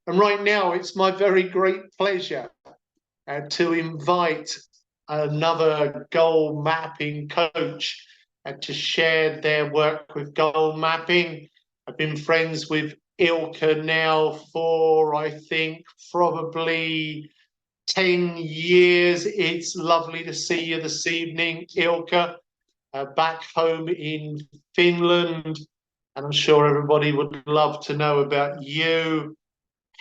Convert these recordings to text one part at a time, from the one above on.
And right now, it's my very great pleasure to invite another goal mapping coach to share their work with goal mapping. I've been friends with Ilkka now for, I think, probably 10 years. It's lovely to see you this evening, Ilkka, back home in Finland. And I'm sure everybody would love to know about you,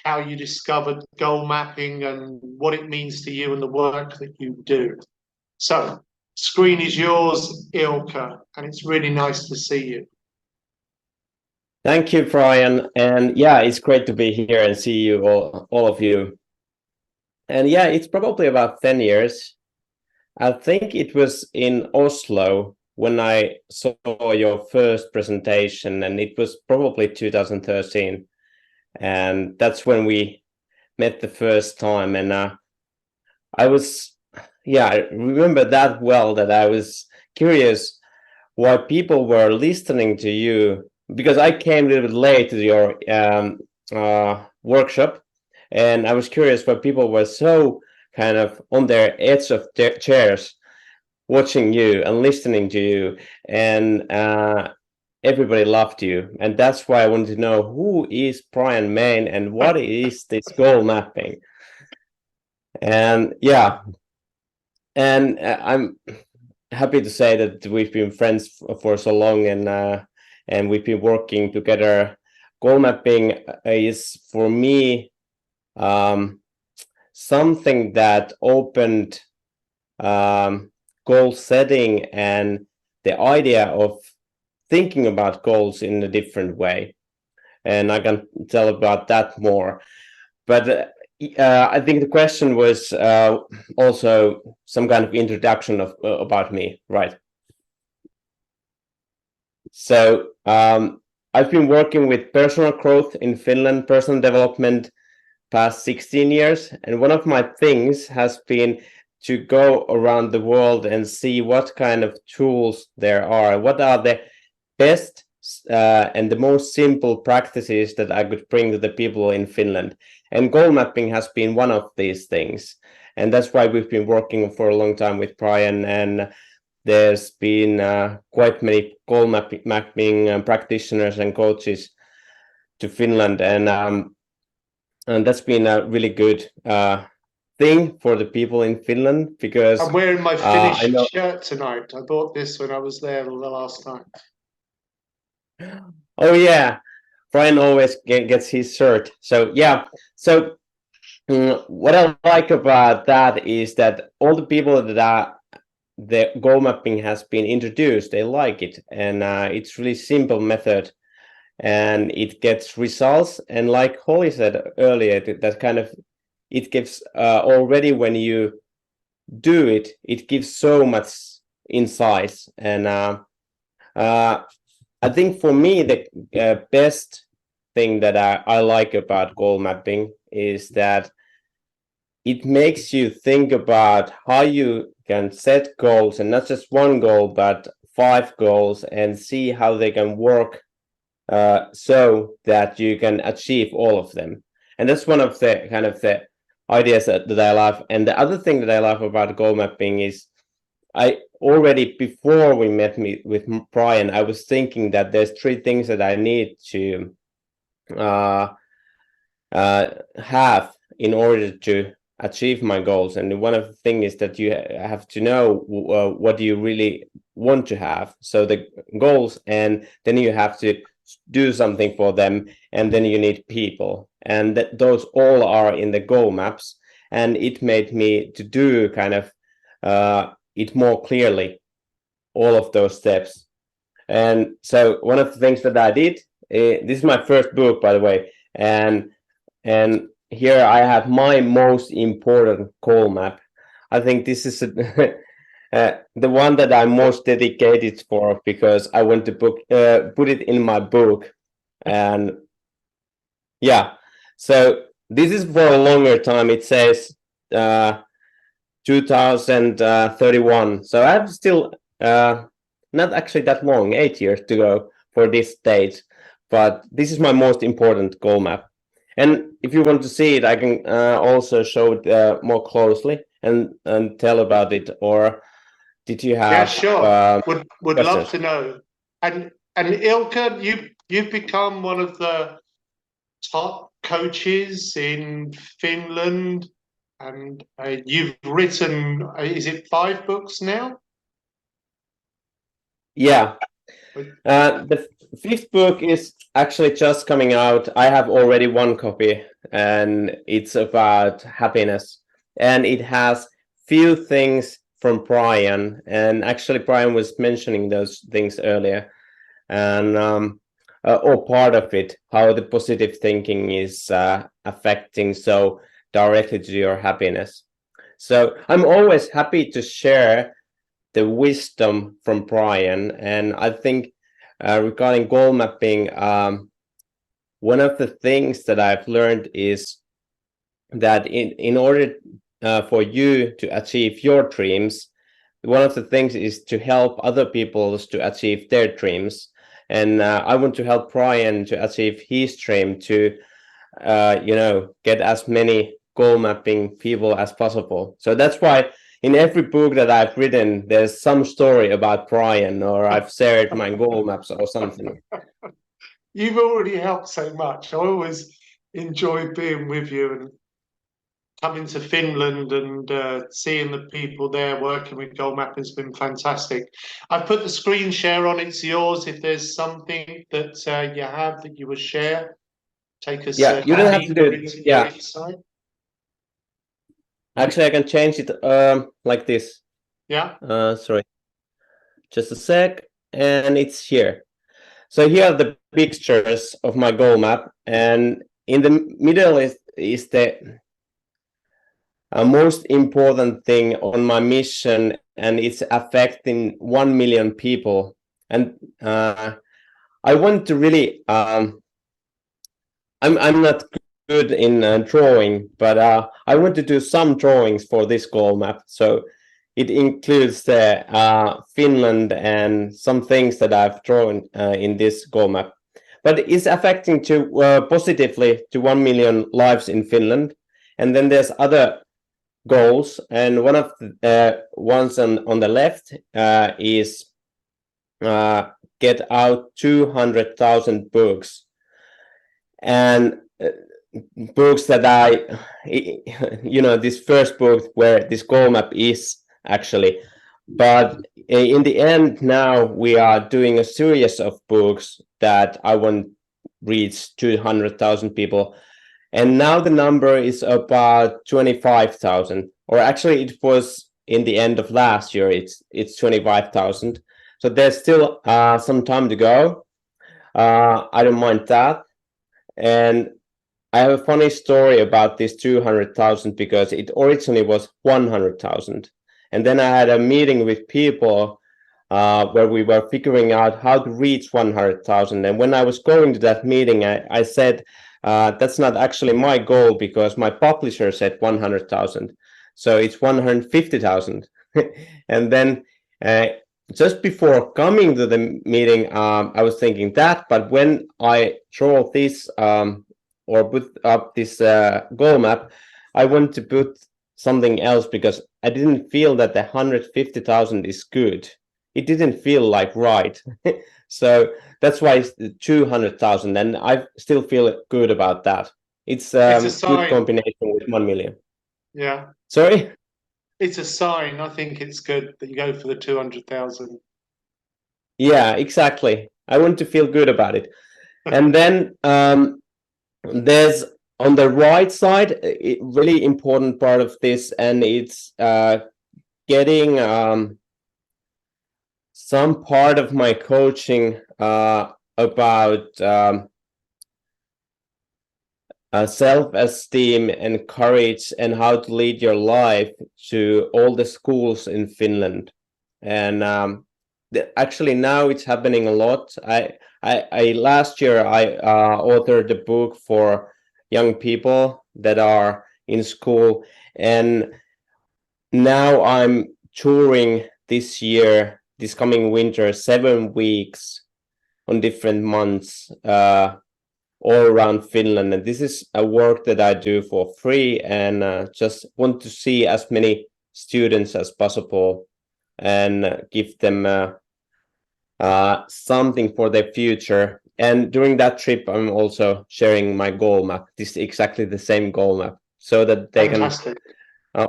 how you discovered goal mapping and what it means to you and the work that you do. So, screen is yours, Ilkka, and it's really nice to see you. Thank you, Brian. And yeah, it's great to be here and see you all of you. And yeah, it's probably about 10 years. I think it was in Oslo when I saw your first presentation, and it was probably 2013. And that's when we met the first time. And I was, yeah, I remember that well, that I was curious why people were listening to you, because I came a little bit late to your workshop, and I was curious why people were so kind of on their edge of their chairs watching you and listening to you, and everybody loved you. And that's why I wanted to know, who is Brian Main and what is this goal mapping? And yeah, and I'm happy to say that we've been friends for so long, and we've been working together. Goal mapping is for me something that opened goal setting and the idea of thinking about goals in a different way. And I can tell about that more. But I think the question was also some kind of introduction of about me, right? So I've been working with personal growth in Finland, personal development, past 16 years. And one of my things has been to go around the world and see what kind of tools there are, what are the best and the most simple practices that I could bring to the people in Finland. And goal mapping has been one of these things. And that's why we've been working for a long time with Brian. And there's been quite many goal mapping practitioners and coaches to Finland. And that's been a really good thing for the people in Finland, because I'm wearing my Finnish shirt tonight. I bought this when I was there the last time. Oh yeah, Brian always gets his shirt. So yeah, so what I like about that is that all the people that the goal mapping has been introduced, they like it, and it's really simple method, and it gets results. And like Holly said earlier, that kind of, it gives already when you do it, it gives so much insights. And I think for me, the best thing that I like about goal mapping is that it makes you think about how you can set goals, and not just one goal, but 5 goals, and see how they can work so that you can achieve all of them. And that's one of the kind of the ideas that I love. And the other thing that I love about goal mapping is, I already, before we met with Brian, I was thinking that there's 3 things that I need to have in order to achieve my goals. And one of the things is that you have to know what you really want to have, so the goals, and then you have to do something for them, and then you need people, and those all are in the goal maps. And it made me to do kind of it more clearly, all of those steps. And so one of the things that I did, this is my first book, by the way, and here I have my most important goal map. I think this is the one that I'm most dedicated for, because I want to put it in my book. And yeah, so this is for a longer time. It says 2031. So I have still not actually that long, 8 years to go for this stage. But this is my most important goal map. And if you want to see it, I can also show it more closely and tell about it. Or did you have Yeah, sure. Would love questions? to know. And Ilkka, you've become one of the top coaches in Finland, and you've written, is it 5 books now? Yeah. The fifth book is actually just coming out. I have already one copy, and it's about happiness. And it has few things from Brian, and actually Brian was mentioning those things earlier, and or part of it, how the positive thinking is affecting so directly to your happiness. So I'm always happy to share the wisdom from Brian. And I think regarding goal mapping, one of the things that I've learned is that in order for you to achieve your dreams, one of the things is to help other people to achieve their dreams. And I want to help Brian to achieve his dream to, get as many goal mapping people as possible. So that's why in every book that I've written, there's some story about Brian, or I've shared my goal maps or something. You've already helped so much. I always enjoy being with you and coming to Finland and seeing the people there working with goal mapping has been fantastic. I've put the screen share on, it's yours. If there's something that you have that you would share, take us Yeah, you don't have to do deeper it. into your Yeah, insight. actually, I can change it like this. Yeah. Sorry, just a sec, and it's here. So here are the pictures of my goal map, and in the middle is the most important thing on my mission, and it's affecting 1 million people. And I want to really, I'm not good in drawing, but I want to do some drawings for this goal map. So it includes the Finland and some things that I've drawn in this goal map. But it's affecting to positively to 1 million lives in Finland. And then there's other goals, and one of the ones on the left is get out 200,000 books, and books that this first book where this goal map is actually. But in the end, now we are doing a series of books that I want reach 200,000 people. And now the number is about 25,000, or actually it was in the end of last year, it's 25,000. So there's still some time to go. I don't mind that. And I have a funny story about this 200,000 because it originally was 100,000. And then I had a meeting with people where we were figuring out how to reach 100,000. And when I was going to that meeting, I said, that's not actually my goal because my publisher said 100,000. So it's 150,000. And then just before coming to the meeting, I was thinking that. But when I draw this or put up this goal map, I want to put something else because I didn't feel that the 150,000 is good. It didn't feel like right. So that's why it's 200,000, and I still feel good about that. It's It's a good sign. combination with 1 million. Yeah. Sorry? It's a sign. I think it's good that you go for the 200,000. Yeah, exactly. I want to feel good about it. And then there's on the right side, a really important part of this, and it's getting some part of my coaching about self-esteem and courage and how to lead your life to all the schools in Finland. And actually now it's happening a lot. I last year I authored a book for young people that are in school, and now I'm touring this year, this coming winter, 7 weeks on different months, all around Finland. And this is a work that I do for free, and just want to see as many students as possible and give them something for their future. And during that trip, I'm also sharing my goal map. This is exactly the same goal map, so that they Fantastic. can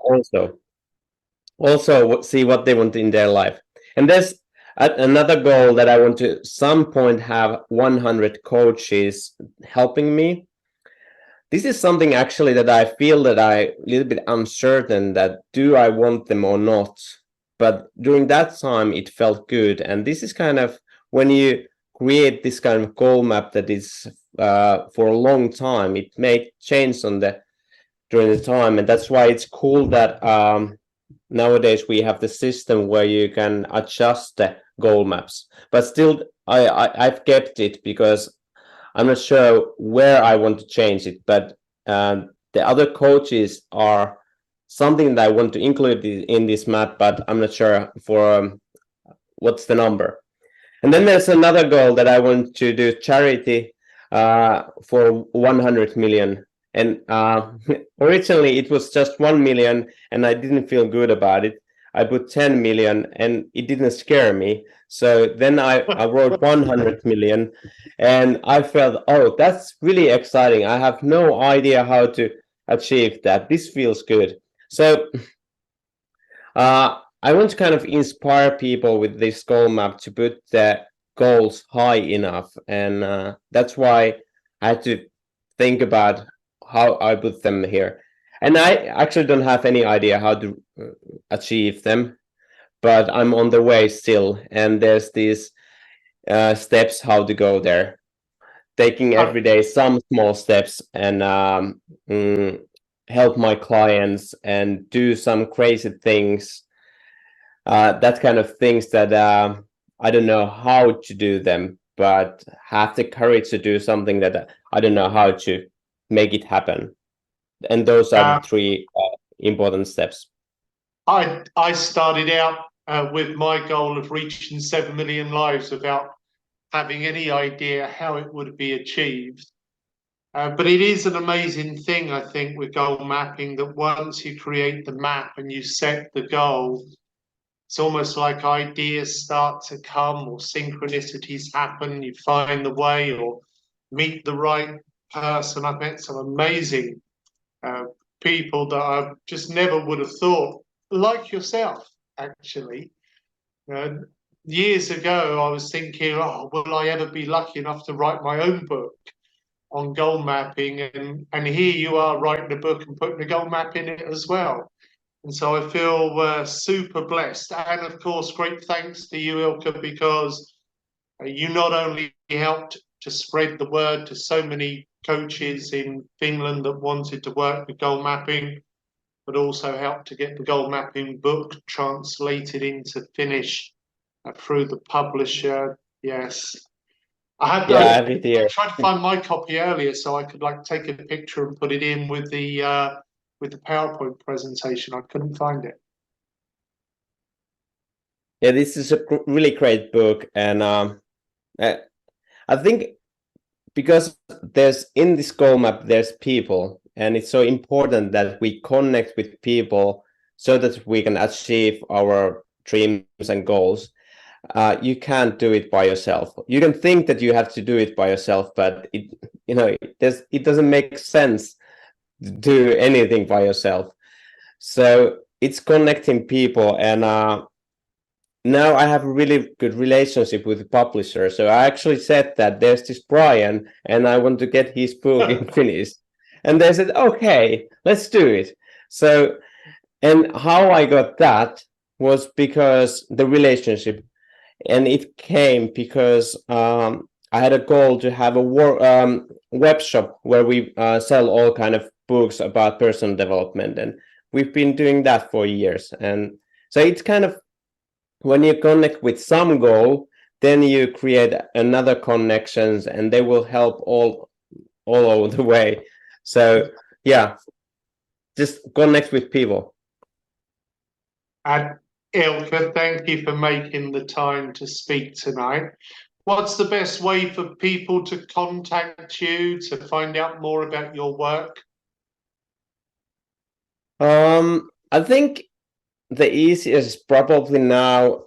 also see what they want in their life. And there's another goal that I want to some point have 100 coaches helping me. This is something actually that I feel that I a little bit uncertain that do I want them or not. But during that time, it felt good. And this is kind of when you create this kind of goal map that is for a long time, it may change during the time. And that's why it's cool that nowadays we have the system where you can adjust the goal maps. But still, I've kept it because I'm not sure where I want to change it. But the other coaches are something that I want to include in this map, but I'm not sure for what's the number. And then there's another goal that I want to do charity for 100 million. And originally it was just 1 million, and I didn't feel good about it. I put 10 million, and it didn't scare me. So then I wrote 100 million, and I felt, oh, that's really exciting. I have no idea how to achieve that. This feels good. So I want to kind of inspire people with this goal map to put the goals high enough. And that's why I had to think about how I put them here. And I actually don't have any idea how to achieve them, but I'm on the way still. And there's these steps how to go there, taking every day some small steps and help my clients and do some crazy things. That kind of things that I don't know how to do them, but have the courage to do something that I don't know how to make it happen. And those are the three important steps. I started out with my goal of reaching 7 million lives without having any idea how it would be achieved. But it is an amazing thing, I think, with goal mapping, that once you create the map and you set the goal, it's almost like ideas start to come or synchronicities happen. You find the way or meet the right person. I've met some amazing people that I just never would have thought, like yourself, actually. Years ago, I was thinking, oh, will I ever be lucky enough to write my own book on goal mapping? And here you are writing a book and putting a goal map in it as well. And so I feel super blessed. And of course, great thanks to you, Ilkka, because you not only helped to spread the word to so many coaches in Finland that wanted to work with goal mapping, but also helped to get the goal mapping book translated into Finnish through the publisher. Yes. I tried to find my copy earlier so I could take a picture and put it in with the PowerPoint presentation. I couldn't find it. Yeah, this is a really great book, and I think because there's in this goal map there's people, and it's so important that we connect with people so that we can achieve our dreams and goals. You can't do it by yourself. You can think that you have to do it by yourself, but it doesn't make sense to do anything by yourself. So it's connecting people, and now I have a really good relationship with the publisher. So I actually said that there's this Brian, and I want to get his book in Finnish, and they said, okay, let's do it. So, and how I got that was because the relationship. And it came because I had a goal to have a web shop where we sell all kind of books about personal development, and we've been doing that for years. And so it's kind of when you connect with some goal, then you create another connections, and they will help all over the way. So yeah, just connect with people. And Ilkka, thank you for making the time to speak tonight. What's the best way for people to contact you to find out more about your work? I think the easiest is probably now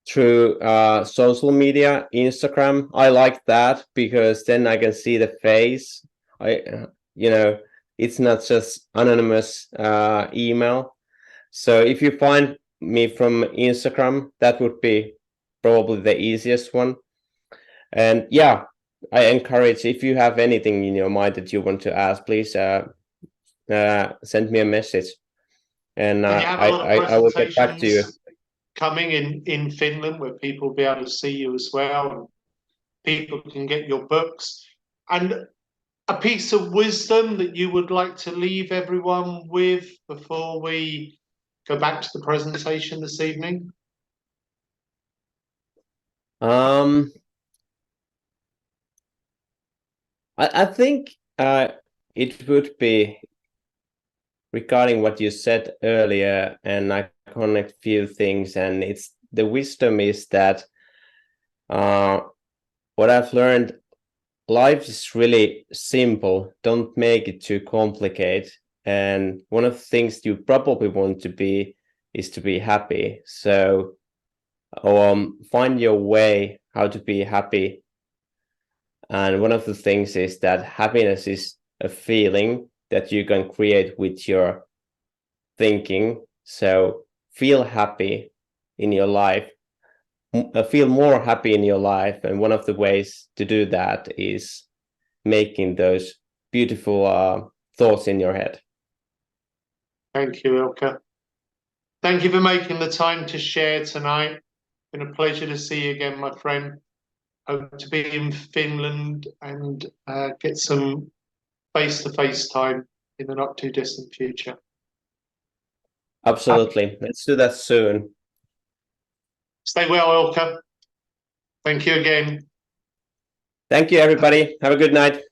through social media, Instagram. I like that because then I can see the face. It's not just anonymous email. So if you find me from Instagram, that would be probably the easiest one. And yeah, I encourage, if you have anything in your mind that you want to ask, please send me a message, and And you have a lot of I will get back to you. presentations coming in Finland where people will be able to see you as well, and people can get your books. And a piece of wisdom that you would like to leave everyone with before we go back to the presentation this evening? I think it would be regarding what you said earlier, and I connect few things, and it's the wisdom is that what I've learned, life is really simple. Don't make it too complicated. And one of the things you probably want to be is to be happy. So find your way how to be happy. And one of the things is that happiness is a feeling that you can create with your thinking. So feel happy in your life, feel more happy in your life. And one of the ways to do that is making those beautiful thoughts in your head. Thank you, Ilkka. Thank you for making the time to share tonight. It's been a pleasure to see you again, my friend. Hope to be in Finland and get some face-to-face time in the not too distant future. Absolutely. Let's do that soon. Stay well, Ilkka. Thank you again. Thank you, everybody. Have a good night.